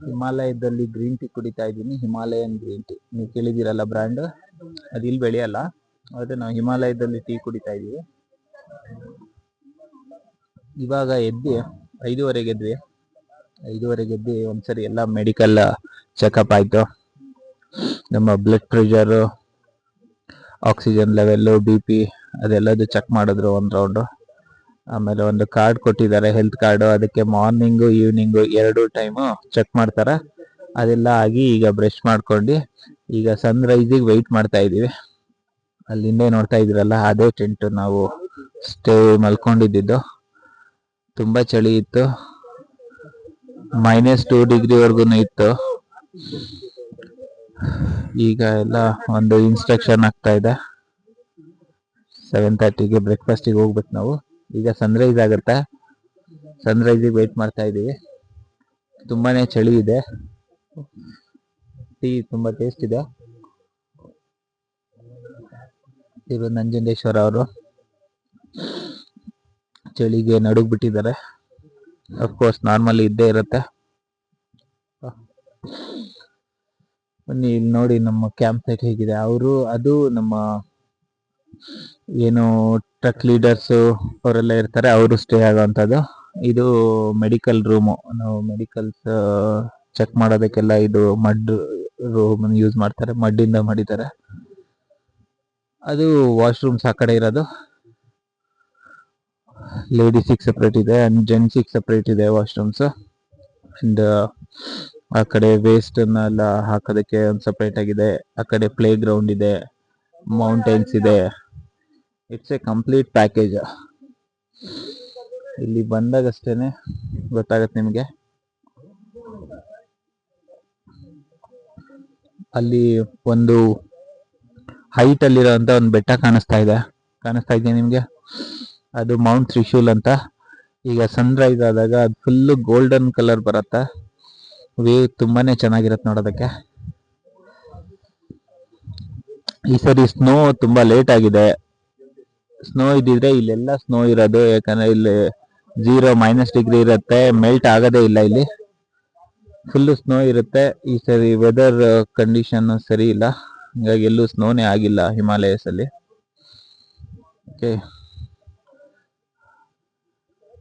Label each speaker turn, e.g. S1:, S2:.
S1: ಹಿಮಾಲಯದಲ್ಲಿ green tea ಕುಡಿತಾ ಇದ್ದೀನಿ. Himalayan green tea ನೀವು ಕೇಳಿದಿರಲ್ಲ ಬ್ರ್ಯಾಂಡ್, ಅದಿಲ್ಲಿ ಬೆಳೆಯಲ್ಲ. ಆದರೆ ನಾವು ಹಿಮಾಲಯದಲ್ಲಿ ಟೀ ಕುಡಿತಾ ಇದೀವಿ. ಇವಾಗ ಎದ್ದು 5:30 ಎದ್ವಿ. 5:30 ಎದ್ದು ಒಂದ್ಸರಿ ಎಲ್ಲ ಮೆಡಿಕಲ್ ಚೆಕಪ್ ಆಯ್ತು. ನಮ್ಮ blood pressure, oxygen level, BP ಅದೆಲ್ಲದು ಚೆಕ್ ಮಾಡಿದ್ರು ಒಂದು ರೌಂಡು. ಆಮೇಲೆ ಒಂದು ಕಾರ್ಡ್ ಕೊಟ್ಟಿದ್ದಾರೆ, ಹೆಲ್ತ್ ಕಾರ್ಡು. ಅದಕ್ಕೆ ಮಾರ್ನಿಂಗು ಈವ್ನಿಂಗು 2 ಟೈಮು ಚೆಕ್ ಮಾಡ್ತಾರೆ. ಅದೆಲ್ಲ ಆಗಿ ಈಗ ಬ್ರಷ್ ಮಾಡ್ಕೊಂಡು ಈಗ ಸನ್ ರೈಸಿಗೆ ವೆಯ್ಟ್ ಮಾಡ್ತಾ ಇದೀವಿ. ಅಲ್ಲಿ ಹಿಂದೆ ನೋಡ್ತಾ ಇದ್ರಲ್ಲ, ಅದೇ ಟೆಂಟ್ ನಾವು ಸ್ಟೇ ಮಲ್ಕೊಂಡಿದ್ದು. ತುಂಬಾ ಚಳಿ ಇತ್ತು, -2 ಡಿಗ್ರಿವರೆಗೂ ಇತ್ತು. ಈಗ ಎಲ್ಲ ಒಂದು ಇನ್ಸ್ಟ್ರಕ್ಷನ್ ಆಗ್ತಾ ಇದೆ. 7:30ಗೆ ಬ್ರೇಕ್ಫಾಸ್ಟಿಗೆ ಹೋಗ್ಬೇಕು ನಾವು. ಈಗ ಸನ್ರೈಸ್ ಆಗುತ್ತೆ, ಸನ್ರೈಸಿಗೆ ವೆಯ್ಟ್ ಮಾಡ್ತಾ ಇದ್ದೀವಿ. ತುಂಬಾನೇ ಚಳಿ ಇದೆ. ಟೀ ತುಂಬಾ ಟೇಸ್ಟ್ ಇದೆ. ಇವರು ನಂಜುಂಡೇಶ್ವರ ಅವರು ಚಳಿಗೆ ನಡುಗ್ ಬಿಟ್ಟಿದ್ದಾರೆ. ಅಫ್ಕೋರ್ಸ್ ನಾರ್ಮಲಿ ಇದ್ದೇ ಇರುತ್ತೆ. ಬನ್ನಿ ಇಲ್ಲಿ ನೋಡಿ ನಮ್ಮ ಕ್ಯಾಂಪ್ ಸೈಟ್ ಹೇಗಿದೆ. ಅದು ನಮ್ಮ ಏನು ಟ್ರಕ್ ಲೀಡರ್ಸ್ ಅವರೆಲ್ಲ ಇರ್ತಾರೆ, ಅವರು ಸ್ಟೇ ಆಗೋವಂಥದ್ದು. ಇದು ಮೆಡಿಕಲ್ ರೂಮು. ನಾವು ಮೆಡಿಕಲ್ಸ್ ಚೆಕ್ ಮಾಡೋದಕ್ಕೆಲ್ಲ ಇದು ಮಡ್ ರೂಮ್ ಯೂಸ್ ಮಾಡ್ತಾರೆ, ಮಡ್ಡಿಂದ ಮಾಡಿದ್ದಾರೆ. ಅದು ವಾಶ್ರೂಮ್ಸ್ ಆ ಕಡೆ ಇರೋದು. ಲೇಡೀಸಿಗೆ ಸಪ್ರೇಟ್ ಇದೆ ಅಂಡ್ ಜೆಂಟ್ಸಿಗೆ ಸಪ್ರೇಟ್ ಇದೆ ವಾಶ್ರೂಮ್ಸ್. ಅಂಡ್ ಆ ಕಡೆ ವೇಸ್ಟ್ ಎಲ್ಲ ಹಾಕೋದಕ್ಕೆ ಒಂದು ಸಪ್ರೇಟ್ ಆಗಿದೆ. ಆ ಕಡೆ ಪ್ಲೇ ಗ್ರೌಂಡ್ ಇದೆ, ಮೌಂಟೇನ್ಸ್ ಇದೆ. It's A complete package. ಇಲ್ಲಿ ಬಂದಾಗಷ್ಟೇನೆ ಗೊತ್ತಾಗತ್ತೆ ನಿಮಗೆ. ಅಲ್ಲಿ ಒಂದು ಹೈಟ್ ಅಲ್ಲಿರೋಂಥ ಒಂದು ಬೆಟ್ಟ ಕಾಣಿಸ್ತಾ ಇದೆ ನಿಮಗೆ. ಅದು ಮೌಂಟ್ ತ್ರಿಶೂಲ್ ಅಂತ. ಈಗ ಸನ್ ರೈಸ್ ಆದಾಗ ಅದು ಫುಲ್ಲು ಗೋಲ್ಡನ್ ಕಲರ್ ಬರುತ್ತೆ. ವ್ಯೂ ತುಂಬಾನೇ ಚೆನ್ನಾಗಿರುತ್ತೆ ನೋಡೋದಕ್ಕೆ. ಈ ಸರಿ ಸ್ನೋ ತುಂಬಾ ಲೇಟ್ ಆಗಿದೆ. ಸ್ನೋ ಇದ್ದಿದ್ರೆ ಇಲ್ಲೆಲ್ಲ ಸ್ನೋ ಇರೋದು, ಯಾಕಂದ್ರೆ ಇಲ್ಲಿ 0 -ಡಿಗ್ರಿ ಇರುತ್ತೆ, ಮೆಲ್ಟ್ ಆಗೋದೇ ಇಲ್ಲ. ಇಲ್ಲಿ ಫುಲ್ಲು ಸ್ನೋ ಇರುತ್ತೆ. ಈ ಸರಿ ವೆದರ್ ಕಂಡೀಷನ್ ಸರಿ ಇಲ್ಲ, ಹಾಗಾಗಿ ಎಲ್ಲೂ ಸ್ನೋನೇ ಆಗಿಲ್ಲ ಹಿಮಾಲಯಸ್ ಅಲ್ಲಿ. ಓಕೆ.